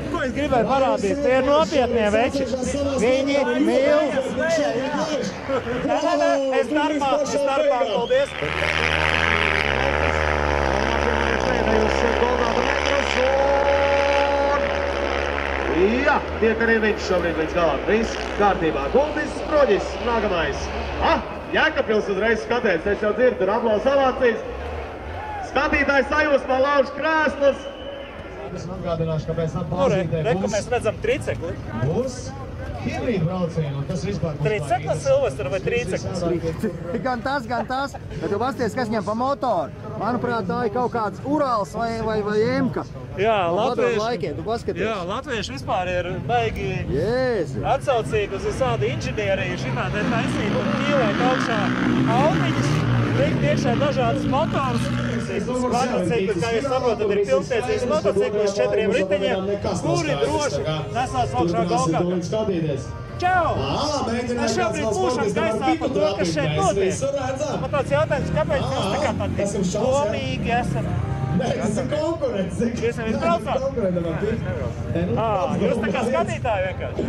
Ko es gribēju parādīt? Tie ir nopietnie veči. Viņi mīl. Es darbā, paldies. Jā, tiek arī viņš šobrīd līdz galam. Viss kārtībā. Gultis, Sproģis, nākamais. Jēkabpils uzreiz skatēs, es jau dzirdu, tur aplaus avācijas. Skatītājs sajūsmā lauž krēslas. Es atgādināšu, ka pēc tam pārzītē būs... Ko mēs redzam tricekli? Būs hibrīdu braucienu, un tas vispār būs... Triceklis, Silvestra, vai triceklis? Gan tas, bet tu pasties, kas ņem pa motoru. Manuprāt, tā ir kaut kāds Urals vai Emka. Jā, latvieši vispār ir baigi atsaucīgi uz visādu inženieriju, šitā te taisīt un ķīlēt augšā autiņas, likt iekšā dažādas motorus. Kvadrocikli, kā jūs saprotat, ir pilnspēcīgs motocikli uz 4 riteņiem, kuri droši nesās augšā gaukā. Čau! Mēs šobrīd būšam gaisā par to, kas šeit notiek. Man tāds jautājums, kāpēc jūs tā kā tādi domīgi esat? Nē, tas ir konkurence. Jūs nevis braucāt? Jūs tā kā skatītāji vienkārši.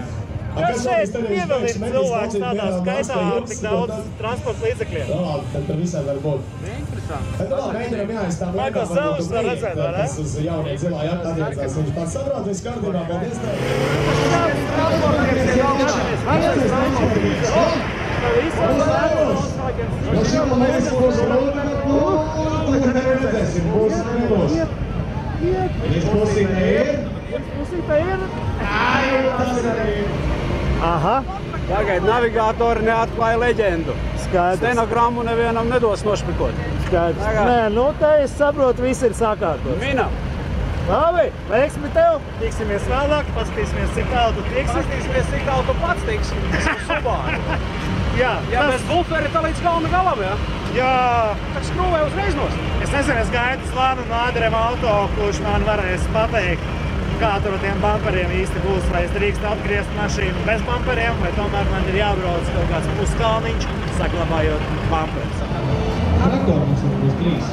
Kas šeit pievēlīt cilvēks tādā skaitā ar tik daudz transporta līdzekļiem? Tad visai var būt. Interesanti. Bet vēl mēģinām jāizstāv laikā, Maikls Zelvis var redzēt, vai ne? Tas uz jaunie zilā jakta attiecās. Viņš pats saprot, viss kārtībā, paldies tev. Aha. Tagad navigātori neatklāja leģendu. Skaidrs. Stenogrammu nevienam nedos nošpikot. Skaidrs. Nē, nu te es saprotu, viss ir sakārtots. Minam. Labi, veiksmi tev. Tiksimies vēlāk, paskatīsimies, cik tālu tu tiksi. Paskatīsimies, cik tālu tu pats tiksi. Tas ir Subaru. Jā. Ja bez buferi tā līdz galam, jā? Jā. Tak skrūvē uzreiz nost. Es nezinu, es gaidu Slānu no Ādriem auto, kurš man varēs pateikt, kā tur ar tiem bumperiem īsti būs, vai es drīkst atgriezt mašīnu bez bumperiem, vai tomēr man ir jābrauc kaut kāds puskalniņš, saglabājot bumperus. Traktor mums ir 3.